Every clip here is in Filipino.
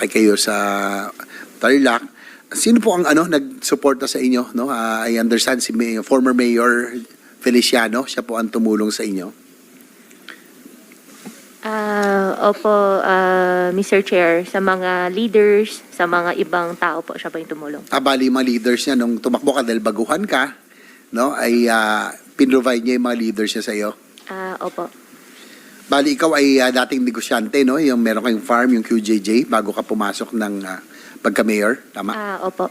kayo sa Tarlac. Sino po ang nagsuporta sa inyo, no? I understand si former Mayor Feliciano, siya po ang tumulong sa inyo. Opo, Mr. Chair, sa mga leaders, sa mga ibang tao po, siya pa yung tumulong. Bali mga leaders niya, nung tumakbo ka dahil baguhan ka, no, ay pinrovide niya yung mga leaders niya sa iyo. Opo. Bali, ikaw ay dating negosyante, no? Yung meron kayong farm, yung QJJ, bago ka pumasok ng pagka-mayor, tama? Opo.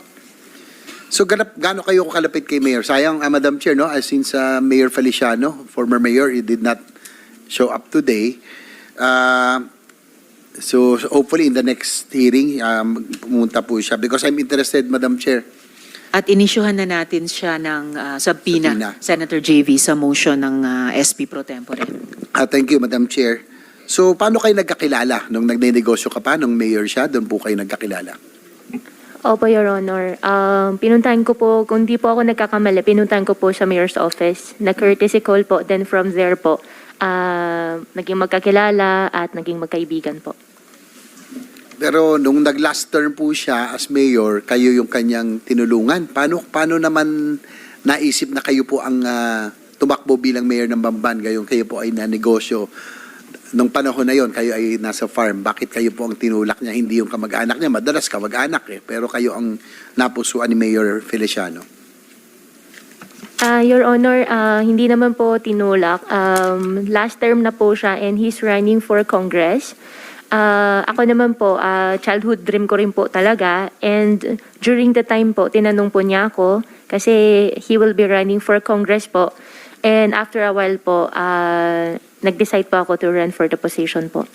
So, gaano kayo kalapit kay Mayor? Sayang, Madam Chair, no? Since Mayor Feliciano, former Mayor, he did not show up today. So, hopefully in the next hearing, pumunta po siya. Because I'm interested, Madam Chair. At inisyuhan na natin siya ng subpoena, Senator JV, sa motion ng SP Pro Tempore. Thank you, Madam Chair. So, paano kayo nagkakilala? Nung nagnenegosyo ka pa, nung mayor siya, doon po kayo nagkakilala? Opo, Your Honor. Pinuntahan ko po, kung di po ako nagkakamali, pinuntahan ko po sa Mayor's Office. Na-courtesy call po, then from there po, naging magkakilala at naging magkaibigan po. Pero nung nag-last term po siya as mayor, kayo yung kanyang tinulungan. Paano naman naisip na kayo po ang tumakbo bilang mayor ng Bamban? Kayo po ay nanegosyo. Nung panahon na yon, kayo ay nasa farm. Bakit kayo po ang tinulak niya? Hindi yung kamag-anak niya. Madalas kamag-anak Pero kayo ang napusuan ni Mayor Feliciano. Your Honor, hindi naman po tinulak. Last term na po siya and he's running for Congress. Ako naman po, childhood dream ko rin po talaga. And during the time po, tinanong po niya ako kasi he will be running for Congress po. And after a while po, nag-decide po ako to run for the position po.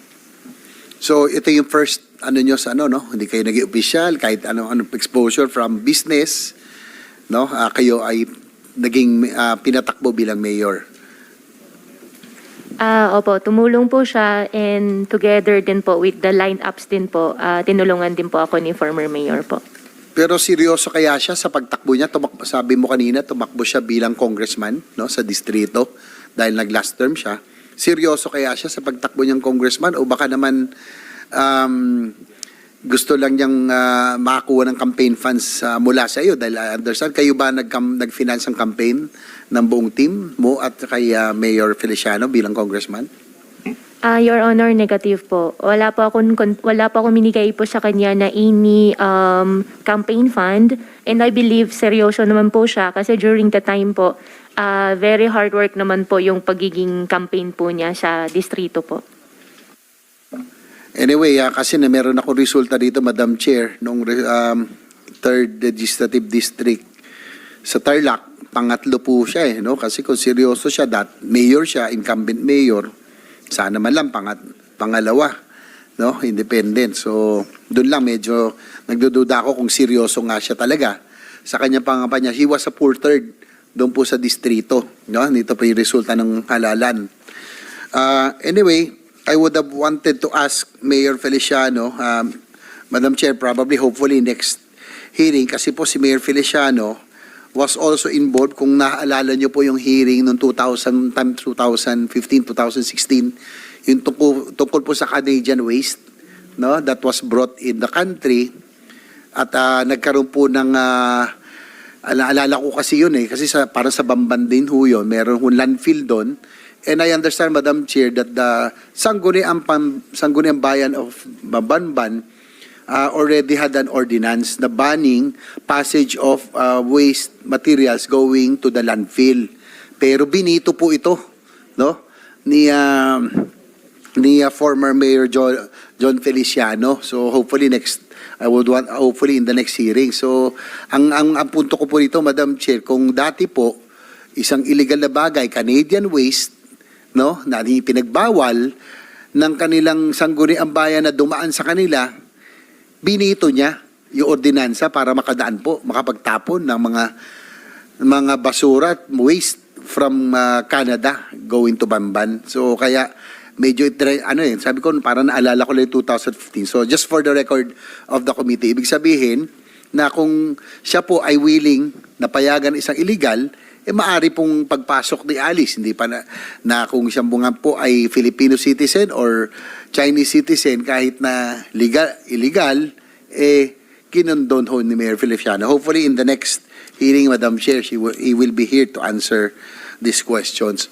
So ito yung first nyo sa no? Hindi kayo naging official, kahit anong exposure from business, no? Kayo ay naging pinatakbo bilang mayor. Opo, tumulong po siya and together din po with the lineups din po, tinulungan din po ako ni former mayor po. Pero seryoso kaya siya sa pagtakbo niya? Sabi mo kanina, tumakbo siya bilang congressman, no, sa distrito dahil nag-last term siya. Seryoso kaya siya sa pagtakbo niyang congressman o baka naman gusto lang niyang makakuha ng campaign funds mula sa iyo? Dahil I understand, kayo ba nag-finance ang campaign ng buong team mo at kay Mayor Feliciano bilang congressman? Your Honor, negative po. Wala po akong minigay po sa kanya na any campaign fund. And I believe seryoso naman po siya kasi during the time po, very hard work naman po yung pagiging campaign po niya sa distrito po. Anyway, kasi na meron ako resulta dito, Madam Chair, nung 3rd Legislative District sa Tarlac, pangatlo po siya no? Kasi kung seryoso siya, mayor siya, incumbent mayor, sana man lang pangalawa, no? Independent. So, doon lang medyo nagdududa ako kung seryoso nga siya talaga sa kanyang pangampanya. He was a poor third doon po sa distrito, no? Dito po yung resulta ng halalan. Anyway, I would have wanted to ask Mayor Feliciano, Madam Chair, probably hopefully next hearing, kasi po si Mayor Feliciano was also involved, kung naaalala niyo po yung hearing noong 2015, 2016, yung tungkol po sa Canadian waste, no, that was brought in the country at nagkaroon po ng alala ko kasi yun kasi para sa Bamban din ho yun, meron hong landfill doon. And I understand, Madam Chair, that the Sangguniang Bayan of Bamban already had an ordinance na banning passage of waste materials going to the landfill. Pero binito po ito, no, ni former Mayor John Feliciano. So hopefully hopefully in the next hearing. So ang punto ko po dito, Madam Chair, kung dati po isang illegal na bagay, Canadian waste, no, na pinagbawal ng kanilang Sangguniang Bayan na dumaan sa kanila, binito niya yung ordinansa para makapagtapon ng mga basura at waste from Canada going to Bamban. So kaya medyo sabi ko para naalala ko lang 2015. So just for the record of the committee, ibig sabihin na kung siya po ay willing na payagan isang illegal, maari pong pagpasok ni Alice. Hindi pa na kung siya po ay Filipino citizen or Chinese citizen, kahit na illegal, kinondon ho ni Mayor Feliciano. Hopefully in the next hearing, Madam Chair, he will be here to answer these questions.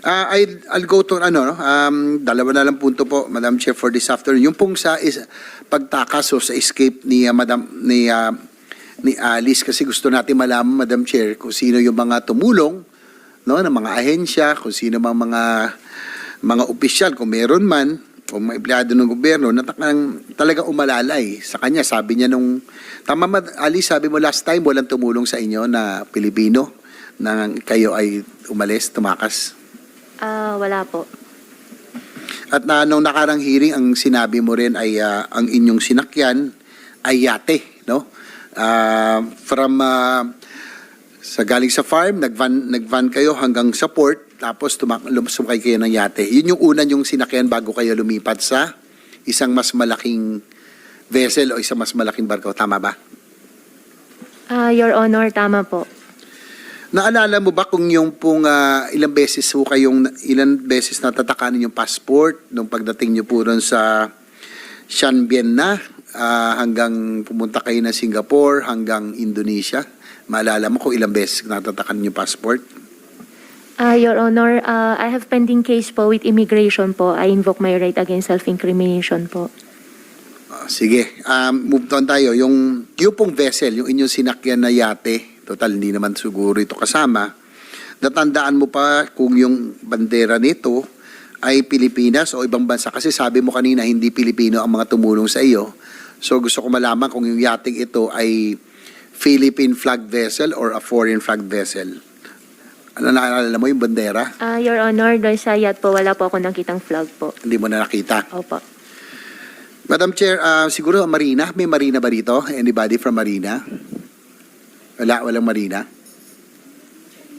I'll go to dalawa na lang punto po, Madam Chair, for this afternoon. Yung pong sa pagtakas o sa escape ni ni Alice, kasi gusto natin malaman, Madam Chair, kung sino yung mga tumulong, no, ng mga ahensya, kung sino mga opisyal, kung meron man, o mga empleyado ng gobyerno na talagang umalalay sa kanya. Sabi niya Alice, sabi mo last time, walang tumulong sa inyo na Pilipino na kayo ay umalis, tumakas? Wala po. At nung nakarang hearing, ang sinabi mo rin ay ang inyong sinakyan ay yate, no? Sa galing sa farm, nagvan kayo hanggang sa port, tapos sumakay kayo ng yate. Yun yung una yung sinakyan bago kayo lumipat sa isang mas malaking vessel o isang mas malaking barko. Tama ba? Your Honor, tama po. Naalala mo ba kung yung pong ilang beses natatakanin yung passport nung pagdating nyo po ron sa Shan Bien na hanggang pumunta kayo na Singapore hanggang Indonesia? Maalala mo kung ilang beses natatakanin yung passport? Your Honor, I have pending case po with immigration po. I invoke my right against self-incrimination po. Sige, move on tayo. Yung pong vessel, yung inyong sinakyan na yate, total hindi naman siguro ito kasama, natandaan mo pa kung yung bandera nito ay Pilipinas o ibang bansa? Kasi sabi mo kanina hindi Pilipino ang mga tumulong sa iyo. So gusto ko malaman kung yung yating ito ay Philippine flag vessel or a foreign flag vessel. Ano, naalala mo yung bandera? Your Honor, doon sa yacht po, wala po ako nakitang flag po. Hindi mo na nakita? Opo. Madam Chair, siguro Marina, may Marina ba dito? Anybody from Marina? Walang Marina?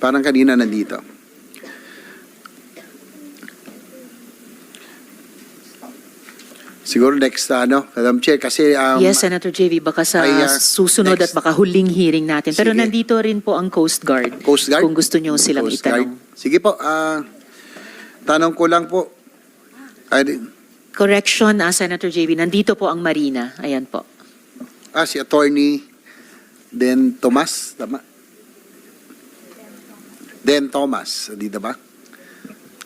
Parang kanina nandito. Siguro next, Madam Chair, kasi... Yes, Senator JV, baka sa susunod next. at baka huling hearing natin. Pero Sige. nandito rin po ang Coast Guard. Coast Guard? Kung gusto nyo silang Coast Guard. itanong. Sige po, tanong ko lang po. Correction, Senator JV, nandito po ang Marina. Ayan po. Si Attorney Den Tomas, tama? Den Thomas, dito ba?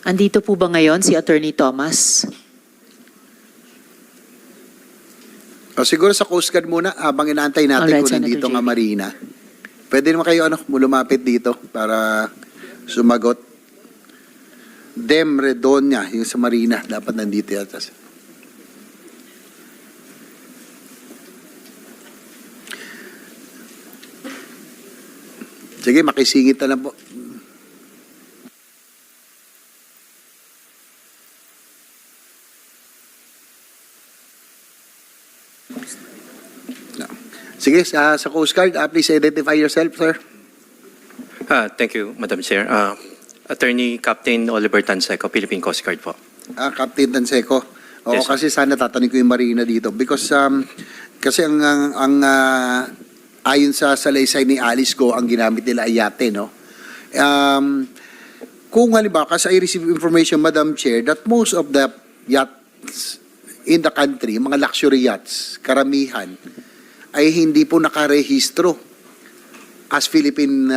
Andito po ba ngayon si Attorney Thomas? O siguro sa Coast Guard muna, habang inaantay natin Alright, kung nandito Senator nga JV. Marina. Pwede naman kayo lumapit dito para sumagot. Dem Redonia, yung sa Marina, dapat nandito yata. Sige, makisingit na lang po. No. Sige, sa Coast Guard, please identify yourself, sir. Thank you, Madam Chair. Attorney Captain Oliver Tanseco, Philippine Coast Guard po. Captain Tanseco. Oo, Yes, sir. kasi sana tatanungin ko yung Marina dito because kasi ayon sa salaysay ni Alice Go, ang ginamit nila ay yate, no? Kung halimbawa, kasi I receive information, Madam Chair, that most of the yachts in the country, mga luxury yachts, karamihan, ay hindi po nakarehistro as Philippine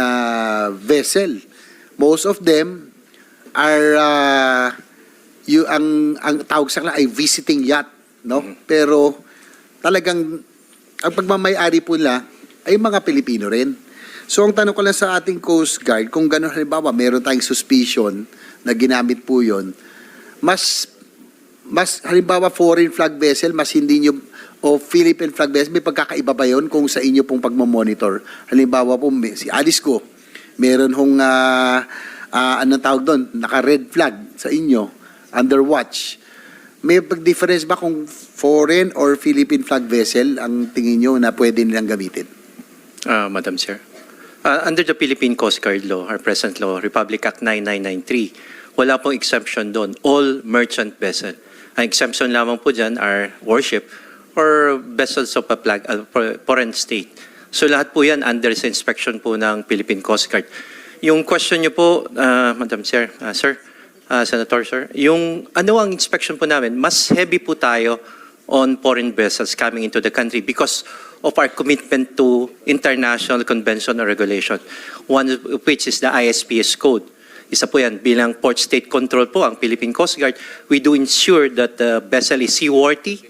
vessel. Most of them are ang tawag sa kanila ay visiting yacht, no? Pero talagang ang pagmamay-ari po nila ay mga Pilipino rin. So ang tanong ko lang sa ating Coast Guard, kung gano'n halimbawa meron tayong suspicion na ginamit po 'yon, mas halimbawa foreign flag vessel, mas hindi nyo, o Philippine flag vessel, may pagkakaiba ba yun kung sa inyo pong pagmamonitor? Halimbawa po, si Alice Go, meron hong, anong tawag doon, naka-red flag sa inyo, under watch. May pag-difference ba kung foreign or Philippine flag vessel ang tingin nyo na pwede nilang gamitin? Madam Chair. Under the Philippine Coast Guard Law, our present law, Republic Act 9993, wala pong exemption doon. All merchant vessel. Ang exemption lamang po dyan are warship or vessels of a foreign state. So lahat po yan under sa inspection po ng Philippine Coast Guard. Yung question niyo po, Madam Chair, Senator, sir, yung ano ang inspection po namin, mas heavy po tayo on foreign vessels coming into the country because of our commitment to international convention or regulation, one of which is the ISPS code. Isa po yan, bilang port state control po ang Philippine Coast Guard, we do ensure that the vessel is seaworthy,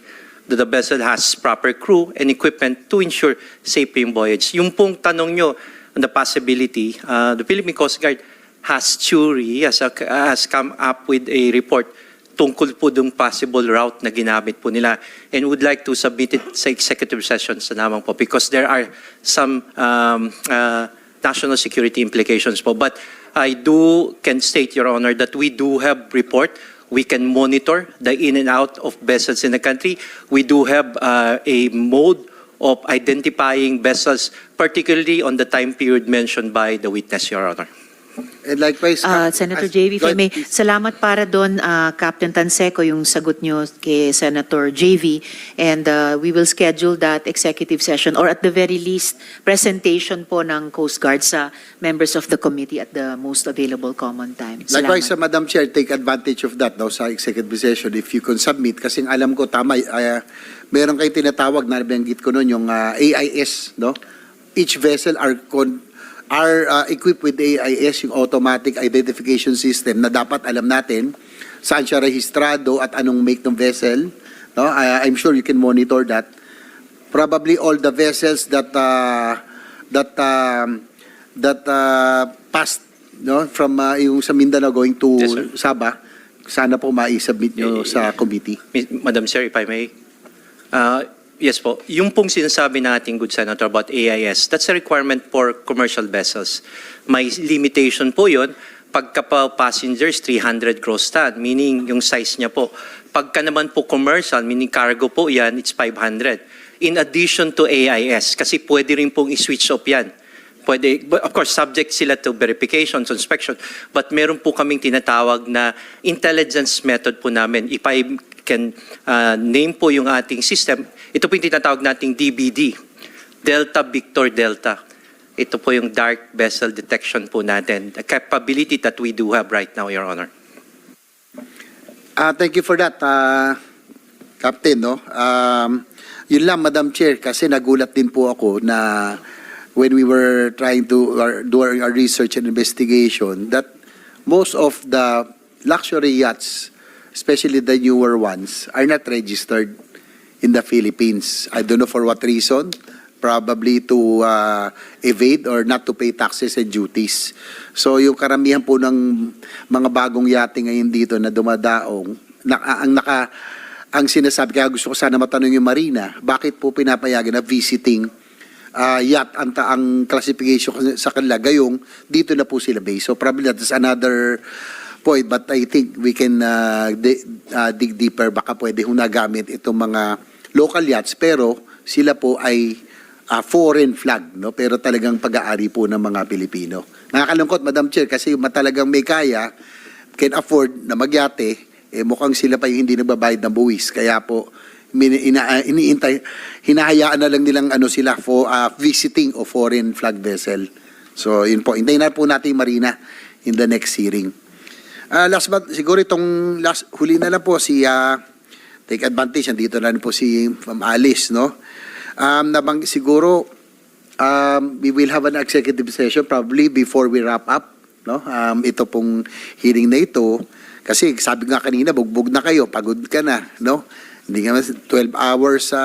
that the vessel has proper crew and equipment to ensure safe yung voyage. Yung pong tanong nyo on the possibility, the Philippine Coast Guard has come up with a report tungkol po dung possible route na ginamit po nila and would like to submit it sa executive sessions na naman po because there are some national security implications po. But I can state, Your Honor, that we do have report. We can monitor the in and out of vessels in the country. We do have a mode of identifying vessels, particularly on the time period mentioned by the witness, Your Honor. And likewise, Senator JV, if I may, salamat para doon, Captain Tanseco, yung sagot nyo kay Senator JV. And we will schedule that executive session or at the very least, presentation po ng Coast Guard sa members of the committee at the most available common time. Salamat. Likewise, Madam Chair, take advantage of that sa executive session if you can submit. Kasi alam ko, tama, meron kayo tinatawag, nabanggit ko noon, yung AIS, no? Each vessel are equipped with AIS, yung automatic identification system na dapat alam natin saan siya rehistrado at anong make ng vessel. No? I'm sure you can monitor that. Probably all the vessels that passed, no, from yung sa Mindanao going to Yes, sir. Sabah, sana po ma-submit nyo sa committee. Madam Chair, if I may. Yes po. Yung pong sinasabi natin, good Senator, about AIS, that's a requirement for commercial vessels. May limitation po yun. Pagka pa passengers, 300 gross ton, meaning yung size niya po. Pagka naman po commercial, meaning cargo po yan, it's 500. In addition to AIS, kasi pwede rin pong i-switch off yan. Pwede, of course, subject sila to verification, to inspection. But meron po kaming tinatawag na intelligence method po namin. If I can name po yung ating system, ito po yung tinatawag nating DVD, Delta Victor Delta. Ito po yung dark vessel detection po natin, the capability that we do have right now, Your Honor. Thank you for that, Captain. No? Yun lang, Madam Chair, kasi nagulat din po ako na when we were trying to do our research and investigation, that most of the luxury yachts, especially the newer ones, are not registered in the Philippines. I don't know for what reason. Probably to evade or not to pay taxes and duties. So yung karamihan po ng mga bagong yate ngayon dito na dumadaong, ang sinasabi, kaya gusto ko sana matanong yung Marina, bakit po pinapayagan na visiting yacht ang classification sa kanila, gayong dito na po sila base. So probably that is another point, but I think we can dig deeper. Baka pwede hong nagamit itong mga local yachts, pero sila po ay foreign flag, no? Pero talagang pag-aari po ng mga Pilipino. Nakakalungkot, Madam Chair, kasi talagang may kaya, can afford na magyate, mukhang sila pa yung hindi nagbabayad ng buwis. Kaya po, hinahayaan na lang nilang sila for visiting o foreign flag vessel. So, yun po. Hintayin na po natin Marina in the next hearing. Last but, siguro itong huli na lang po si take advantage. Andito na rin po si Ma'am Alice, no? Siguro, we will have an executive session probably before we wrap up, no? Ito pong hearing na ito. Kasi sabi nga kanina, bugbog na kayo, pagod ka na, no? Hindi nga 12 hours sa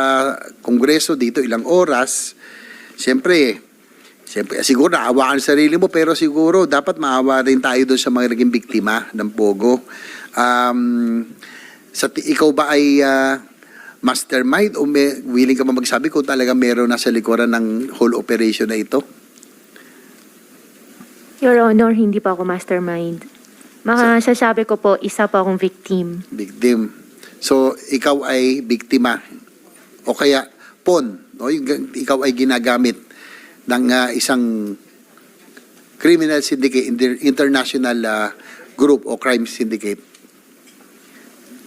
Kongreso, dito ilang oras. Siyempre, siguro naawa ka sa sarili mo, pero siguro dapat maawa rin tayo doon sa mga naging biktima ng Pogo. Ikaw ba ay mastermind o willing ka ba magsabi kung talaga meron nasa likuran ng whole operation na ito? Your Honor, hindi pa ako mastermind. Masasabi ko po, isa pa akong victim. Victim. So, ikaw ay biktima. O kaya, pawn. No? Ikaw ay ginagamit ng isang criminal syndicate, international group o crime syndicate.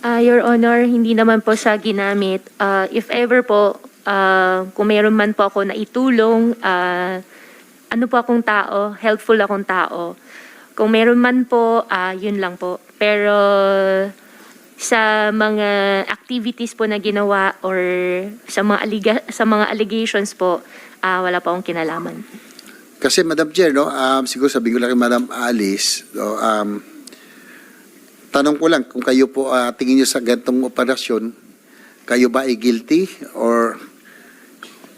Your Honor, hindi naman po siya ginamit. If ever po, kung meron man po ako na itulong, ano po akong tao, helpful akong tao. Kung meron man po, yun lang po. Pero sa mga activities po na ginawa or sa mga allegations po, wala po akong kinalaman. Kasi Madam Chair, no, siguro sabihin ko lang kay Madam Alice, no, tanong ko lang kung kayo po tingin niyo sa ganitong operasyon, kayo ba ay guilty or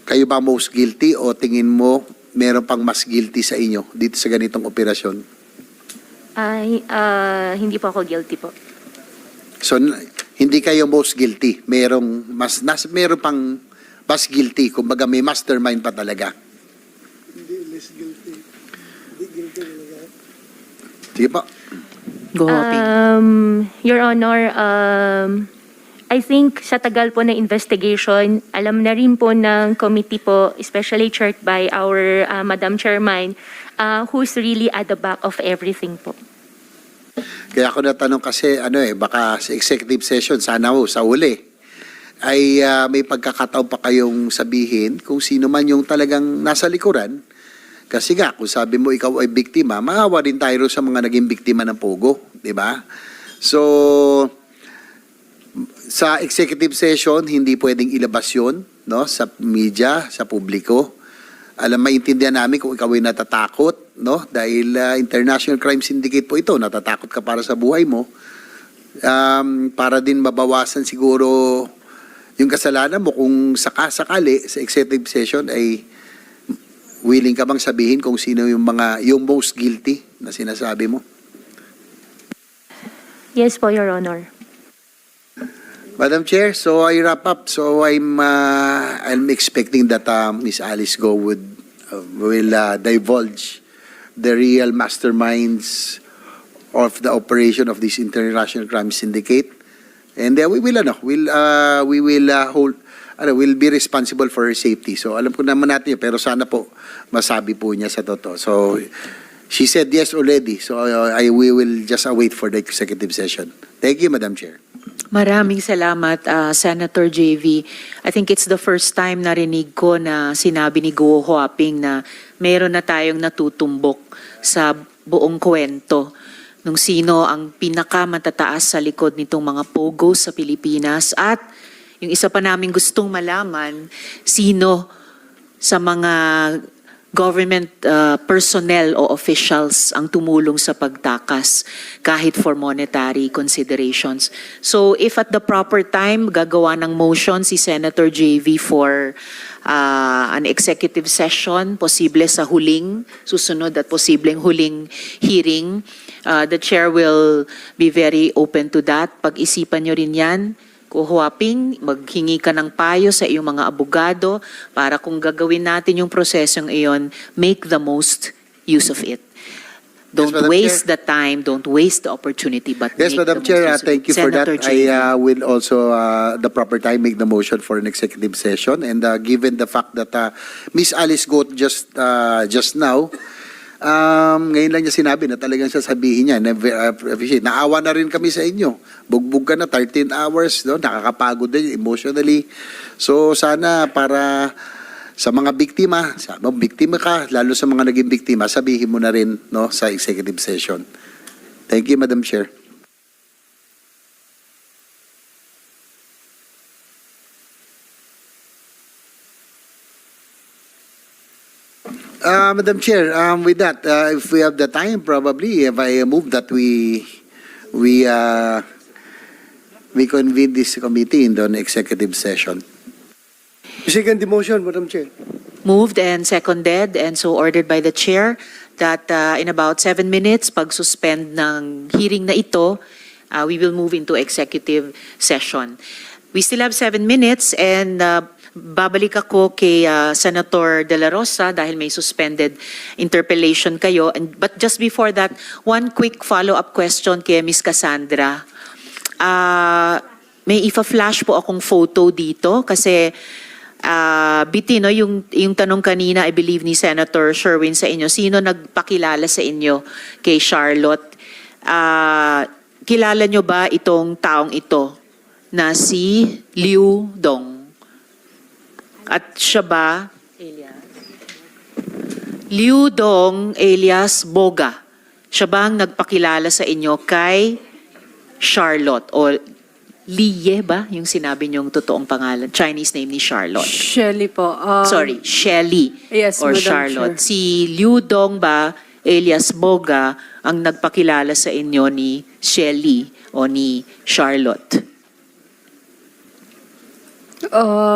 kayo ba most guilty o tingin mo meron pang mas guilty sa inyo dito sa ganitong operasyon? Hindi po ako guilty po. So hindi kayo most guilty, meron pang mas guilty, kumbaga may mastermind pa talaga. Sige po. Go, Hopping. Your Honor, I think sa tagal po na investigation, alam na rin po ng committee po, especially chaired by our Madam Chairman, who's really at the back of everything po. Kaya ako natanong kasi, baka sa executive session, sana sa uli, ay may pagkakataon pa kayong sabihin kung sino man yung talagang nasa likuran. Kasi nga, kung sabi mo ikaw ay biktima, maawa din tayo sa mga naging biktima ng Pogo, di ba? So, sa executive session, hindi pwedeng ilabas yun, no? Sa media, sa publiko. Maintindihan namin kung ikaw ay natatakot, no? Dahil International Crime Syndicate po ito, natatakot ka para sa buhay mo. Para din mabawasan siguro yung kasalanan mo kung sakali sa executive session ay willing ka bang sabihin kung sino yung most guilty na sinasabi mo? Yes po, Your Honor. Madam Chair, so I wrap up. So I'm expecting that Ms. Alice Go will divulge the real masterminds of the operation of this international crime syndicate, and we will be responsible for her safety. So alam ko naman natin yun, pero sana po masabi po niya sa totoo. So she said yes already. So we will just await for the executive session. Thank you, Madam Chair. Maraming salamat, Senator JV. I think it's the first time narinig ko na sinabi ni Go Huaping na meron na tayong natutumbok sa buong kwento nung sino ang pinakamatataas sa likod nitong mga pogo sa Pilipinas. At yung isa pa namin gustong malaman, sino sa mga government personnel o officials ang tumulong sa pagtakas kahit for monetary considerations. So if at the proper time gagawa ng motion si Senator JV for an executive session, posible sa susunod at posibleng huling hearing, the chair will be very open to that. Pag-isipan nyo rin yan. Kuhuaping, maghingi ka ng payo sa iyong mga abogado para kung gagawin natin yung prosesong iyon, make the most use of it. Don't Madam waste Chair. the time, don't waste the opportunity, but Yes, make Madam the Chair, most use of thank it. you for that. Senator JV. I will also, the proper time, make the motion for an executive session. And given the fact that Miss Alice Goat just now, ngayon lang niya sinabi na talagang sasabihin niya, appreciate. Naawa na rin kami sa inyo. Bugbog ka na 13 hours, no? Nakakapagod din emotionally. So sana para sa mga biktima, biktima ka, lalo sa mga naging biktima, sabihin mo na rin, no, sa executive session. Thank you, Madam Chair. Madam Chair, with that, if we have the time, probably, if I move that we convene this committee in the executive session. Second the motion, Madam Chair. Moved and seconded and so ordered by the chair that in about 7 minutes, pag-suspend ng hearing na ito, we will move into executive session. We still have 7 minutes and babalik ako kay Senator De La Rosa dahil may suspended interpellation kayo. But just before that, one quick follow-up question kay Ms. Cassandra. May ifa-flash po akong photo dito kasi Biti, no, yung tanong kanina, I believe ni Senator Sherwin sa inyo, sino nagpakilala sa inyo kay Charlotte? kilala nyo ba itong taong ito na si Liu Dong? At siya ba, Liu Dong alias Boga, siya ba ang nagpakilala sa inyo kay Charlotte o Liye ba yung sinabi niyong totoong pangalan? Chinese name ni Charlotte. Shelly po. Sorry, Shelly Yes, or Madam Charlotte. Chair. Si Liu Dong ba alias Boga ang nagpakilala sa inyo ni Shelly o ni Charlotte?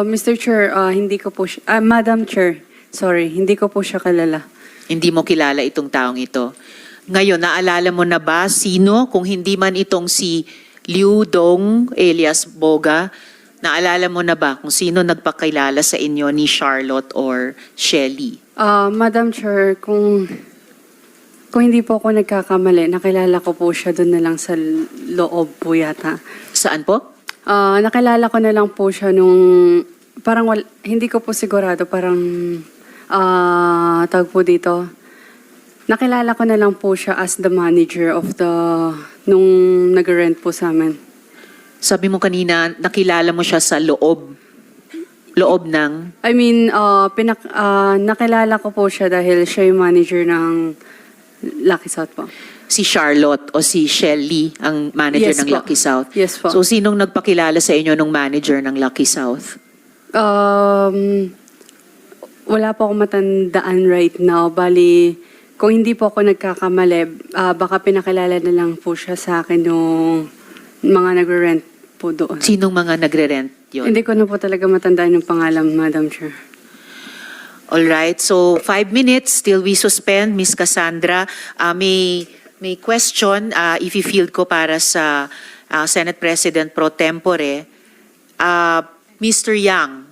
Mr. Chair, hindi ko po siya, Madam Chair, sorry, hindi ko po siya kilala. Hindi mo kilala itong taong ito. Ngayon, naalala mo na ba sino, kung hindi man itong si Liu Dong alias Boga, naalala mo na ba kung sino nagpakilala sa inyo ni Charlotte or Shelly? Madam Chair, kung hindi po ako nagkakamali, nakilala ko po siya doon na lang sa loob po yata. Saan po? Nakilala ko na lang po siya nung, parang hindi ko po sigurado, parang, tawag po dito, nakilala ko na lang po siya as the manager of nung nag-rent po sa amin. Sabi mo kanina, nakilala mo siya sa loob. Loob ng... I mean, nakilala ko po siya dahil siya yung manager ng Lucky South po. Si Charlotte o si Shelly ang manager Yes ng po. Lucky South. Yes po. So, sinong nagpakilala sa inyo nung manager ng Lucky South? Wala po akong matandaan right now. Bali, kung hindi po ako nagkakamali, baka pinakilala na lang po siya sa akin nung mga nagre-rent po doon. Sinong mga nagre-rent yun? Hindi ko na po talaga matandaan yung pangalan, Madam Chair. All right. So, 5 minutes till we suspend. Miss Cassandra, may question, i-field ko para sa Senate President Pro Tempore. Mr. Yang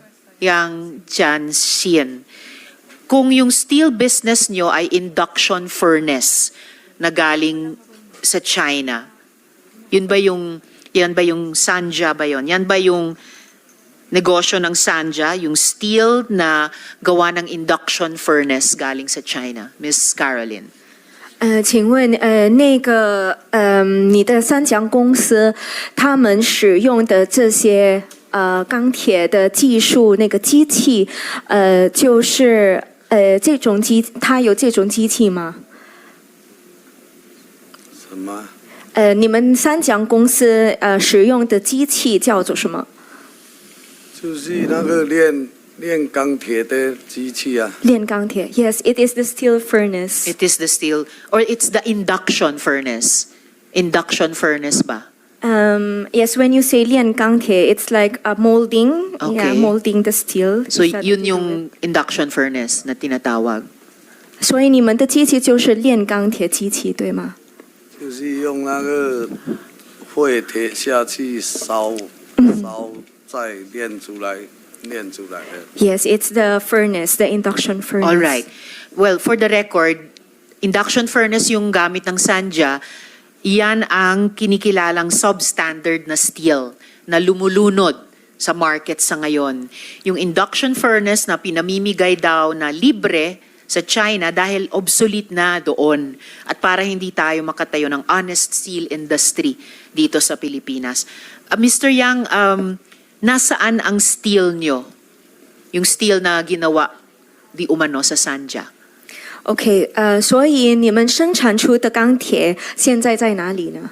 Jianxian, kung yung steel business nyo ay induction furnace na galing sa China, yan ba yung Sanja ba yun? Yan ba yung negosyo ng Sanja, yung steel na gawa ng induction furnace galing sa China? Miss Caroline. 请问，你的三强公司，他们使用的这些钢铁的技术，那个机器，就是这种机，它有这种机器吗？什么？你们三强公司使用的机器叫做什么？就是那个炼钢铁的机器啊。炼钢铁。Yes, it is the steel furnace. It is the steel, or it's the induction furnace. Induction furnace ba? Yes, when you say 炼钢铁, it's like molding. Yeah, Okay. molding the steel. So, Is that yun what you do? yung induction furnace na tinatawag. 所以你们的机器就是炼钢铁机器，对吗？就是用那个废铁下去烧，再炼出来的。 Yes, it's the furnace, the induction furnace. All right. Well, for the record, induction furnace yung gamit ng Sanja, iyan ang kinikilalang substandard na steel na lumulunod sa market sa ngayon. Yung induction furnace na pinamimigay daw na libre sa China dahil obsolete na doon at para hindi tayo makatayo ng honest steel industry dito sa Pilipinas. Mr. Yang, nasaan ang steel nyo? Yung steel na ginawa di umano sa Sanja. OK，所以你们生产出的钢铁现在在哪里呢？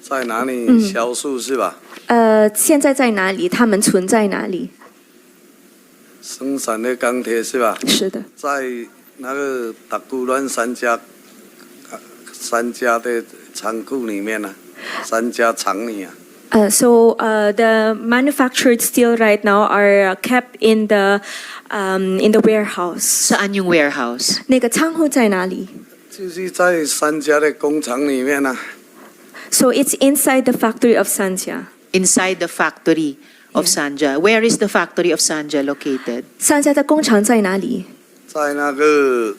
在哪里销售是吧？现在在哪里？它们存在哪里？生产的钢铁是吧？是的。在那个达古兰三家的仓库里面呢、三家厂里啊。So the manufactured steel right now are kept in the warehouse. Saan yung warehouse? 那个仓库在哪里就是在三家的工厂里面呢、 ？So it's inside the factory of Sanja. Inside the factory of Sanja. Where is the factory of Sanja located? 三家的工厂在哪里？在那个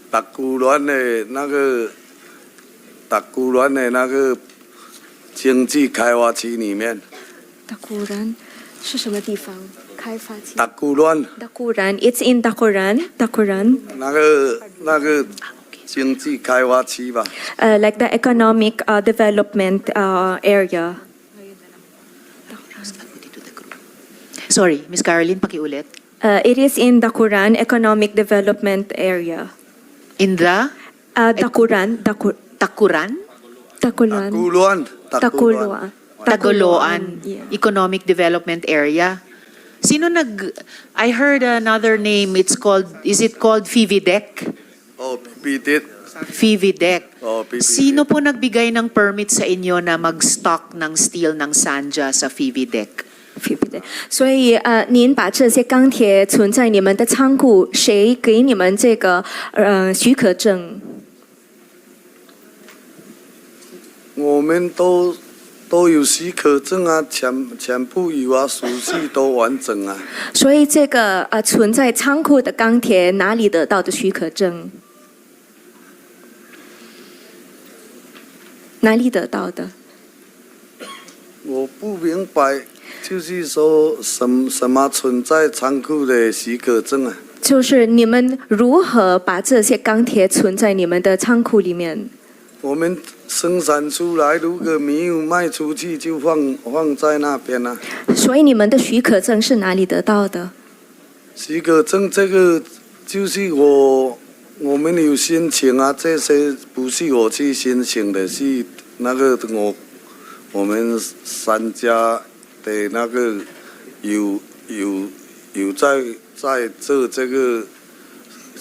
达古兰的那个经济开发区里面。达古兰是什么地方？开发区。达古兰达古兰 ，It's in Dakuran. 那个经济开发区吧。 like the economic development area. Sorry, Miss Caroline, pakiulit. It is in Dakuran Economic Development Area. In the Dakuran, Takuran? Dakulan, Takuluan. Takuluan. Tagoloan Yeah. Economic Development Area. I heard another name, is it called FIVIDEC? Oh, PPD. FIVIDEC. Oh, PPD. Sino po nagbigay ng permit sa inyo na mag-stock ng steel ng Sanja sa FIVIDEC? 所以您把这些钢铁存在你们的仓库，谁给你们这个许可证？我们都有许可证啊，全部有啊，手续都完整啊。所以这个存在仓库的钢铁哪里得到的许可证？哪里得到的？我不明白，就是说什么存在仓库的许可证啊？就是你们如何把这些钢铁存在你们的仓库里面？我们生产出来，如果没有卖出去，就放在那边啊。所以你们的许可证是哪里得到的？许可证这个就是我们有申请啊，这些不是我去申请的，是那个我们三家的那个有在做这个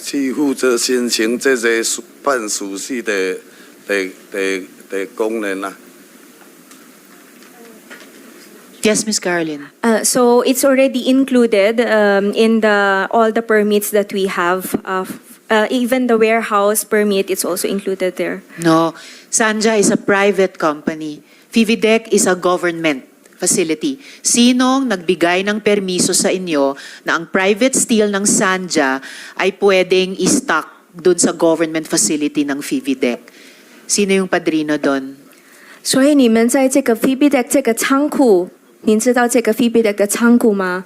去负责申请这些办手续的工人啊。Yes, Miss Caroline. So it's already included in all the permits that we have. Even the warehouse permit, it's also included there. No, Sanja is a private company. FIVIDEC is a government facility. Sinong nagbigay ng permiso sa inyo na ang private steel ng Sanja ay pwedeng i-stock dun sa government facility ng FIVIDEC? Sino yung padrino doon? 所以你们在这个 FIBIDEC 这个仓库，您知道这个 FIBIDEC 的仓库吗？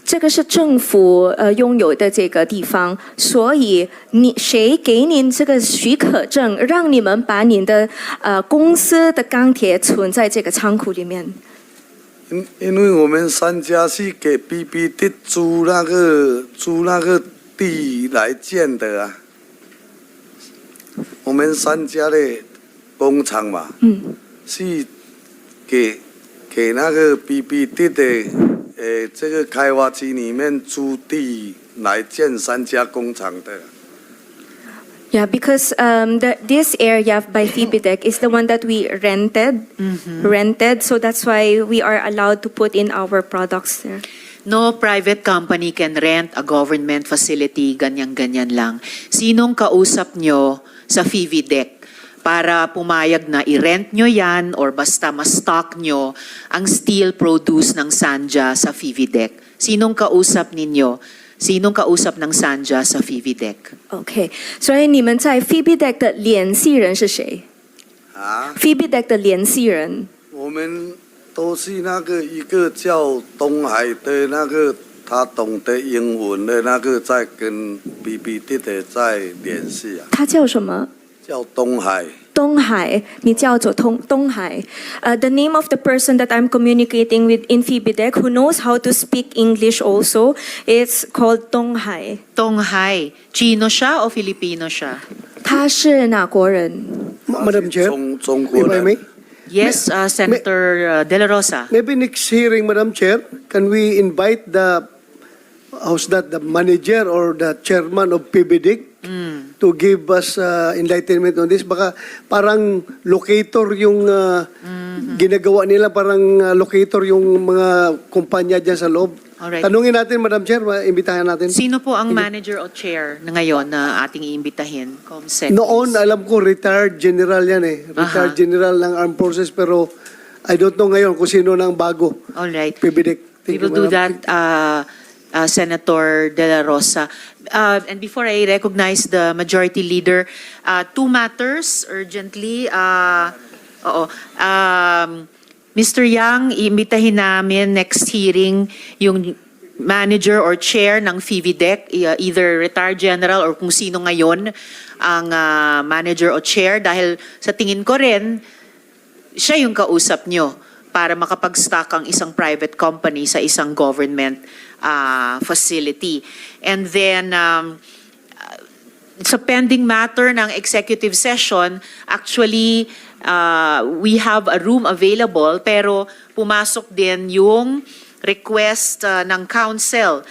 这个是政府拥有的这个地方，所以谁给您这个许可证，让你们把您的公司的钢铁存在这个仓库里面？因为我们三家是给 BBD 租那个地来建的啊，我们三家的工厂嘛，是给那个 BBD 的这个开发区里面租地来建三家工厂的。Yeah, because this area by FIBIDEC is the one that we rented, so that's why we are allowed to put in our products there. No private company can rent a government facility, ganyan-ganyan lang. Sinong kausap nyo sa FIVIDEC para pumayag na i-rent nyo yan or basta ma-stock nyo ang steel produce ng Sanja sa FIVIDEC? Sinong kausap ninyo? Sinong kausap ng Sanja sa FIVIDEC? OK，所以你们在 FIBIDEC 的联系人是谁啊， ？FIBIDEC 的联系人。我们都是那个一个叫东海的那个，他懂得英文的那个，在跟 BBD 的在联系啊。他叫什么？叫东海。东海，你叫做东海。The name of the person that I'm communicating with in FIBIDEC who knows how to speak English also, it's called 东海。 Tonghai. Chino siya o Filipino siya? 他是哪国人？ Madam Chair, 中国 if I 人 may, Yes, Senator De La Rosa. maybe next hearing, Madam Chair, can we invite the manager or the chairman of PBDIC to give us enlightenment on this? Baka parang locator yung ginagawa nila, parang locator yung mga kumpanya dyan sa loob. Alright. Tanungin natin, Madam Chair, imbitahan natin. Sino po ang manager o chair na ngayon na ating iimbitahin? Comsec. Noon, alam ko, retired general yan eh. Retired general ng Armed Forces, pero I don't know ngayon kung sino nang bago. Alright. PBDIC. We will do that, Senator De La Rosa. And before I recognize the majority leader, two matters urgently. Mr. Yang, iimbitahin namin next hearing yung manager or chair ng FIVIDEC, either retired general or kung sino ngayon ang manager o chair, dahil sa tingin ko rin, siya yung kausap nyo para makapag-stock ang isang private company sa isang government facility. And then, sa pending matter ng executive session, actually, we have a room available, pero pumasok din yung request ng counsel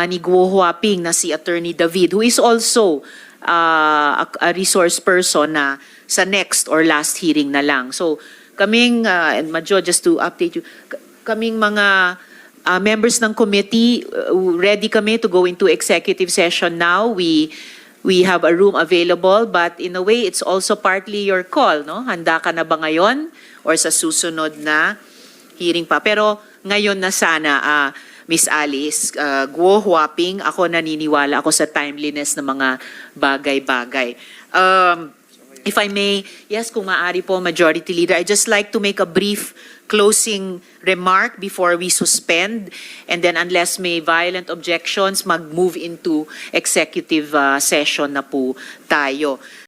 ni Guo Huaping na si Attorney David, who is also a resource person na sa next or last hearing na lang. So, kaming, and Madjo, just to update you, kaming mga members ng committee, ready kami to go into executive session now. We have a room available, but in a way, it's also partly your call, no? Handa ka na ba ngayon or sa susunod na hearing pa? Pero ngayon na sana, Miss Alice, Guo Huaping, ako naniniwala ako sa timeliness ng mga bagay-bagay. If I may, yes, kung maaari po, Majority Leader, I'd just like to make a brief closing remark before we suspend, and then unless may violent objections, mag-move into executive session na po tayo.